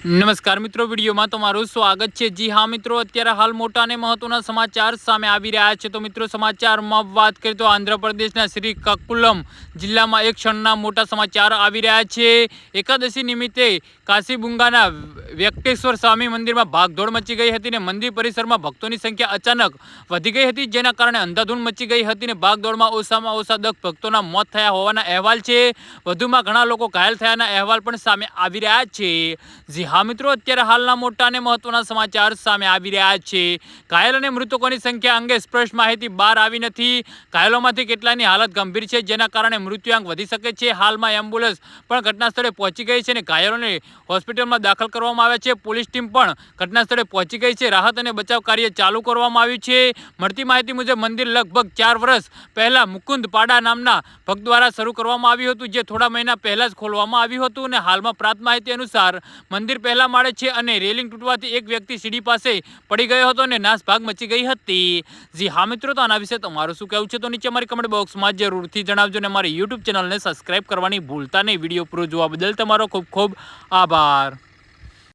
નમસ્કાર મિત્રો, વિડીયોમાં તમારું સ્વાગત છે। જી હા મિત્રો, અત્યારે હાલ મોટા અને મહત્વના સમાચાર સામે આવી રહ્યા છે। તો મિત્રો, સમાચારમાં વાત કરીએ તો આંધ્રપ્રદેશના શ્રીકાકુલમ જિલ્લામાં એક ક્ષણના મોટા સમાચાર આવી રહ્યા છે। એકાદશી નિમિત્તે કાશીબુંગાના વેંકટેશ્વર સ્વામી મંદિરમાં ભાગદોડ મચી ગઈ હતી ને મંદિર પરિસરમાં ભક્તોની સંખ્યા અચાનક વધી ગઈ હતી, જેના કારણે અંધાધૂંધ મચી ગઈ હતી ને ભાગદોડમાં ઓછામાં ઓછા 10 ભક્તોના મોત થયા હોવાના અહેવાલ છે। વધુમાં ઘણા લોકો ઘાયલ થયાના અહેવાલ પણ સામે આવી રહ્યા છે। જી હા મિત્રો, અત્યારે હાલના મોટા અને મહત્વના સમાચાર સામે આવી રહ્યા છે। ઘાયલ અને મૃતકોની સંખ્યા અંગે સ્પષ્ટ માહિતી બહાર આવી નથી। ઘાયલોમાંથી કેટલાની હાલત ગંભીર છે, જેના કારણે મૃત્યુઆંક વધી શકે છે। હાલમાં એમ્બ્યુલન્સ પણ ઘટના સ્થળે પહોંચી ગઈ છે અને ઘાયલોને હોસ્પિટલમાં દાખલ કરવામાં આવ્યા છે। પોલીસ ટીમ પણ ઘટના સ્થળે પહોંચી ગઈ છે। રાહત અને બચાવ કાર્ય ચાલુ કરવામાં આવ્યું છે। મળતી માહિતી મુજબ મંદિર લગભગ 4 વર્ષ પહેલા મુકુંદ પાડા નામના ભક્ત દ્વારા શરૂ કરવામાં આવ્યું હતું, જે થોડા મહિના પહેલા જ ખોલવામાં આવ્યું હતું અને હાલમાં પ્રાપ્ત માહિતી અનુસાર મંદિર પહેલા માળે છે અને રેલિંગ તૂટવાથી એક વ્યક્તિ સીડી પાસે પડી ગયો હતો અને નાસભાગ મચી ગઈ હતી। જી હા મિત્રો, તો આના વિશે તમારું શું કહેવું છે તો નીચે અમારી કમેન્ટ બોક્સમાં જરૂરથી જણાવજો અને અમારી યુટ્યુબ ચેનલને સબસ્ક્રાઇબ કરવાની ભૂલતા નહીં। વિડીયો પૂરો જોવા બદલ તમારો ખૂબ ખૂબ આભાર।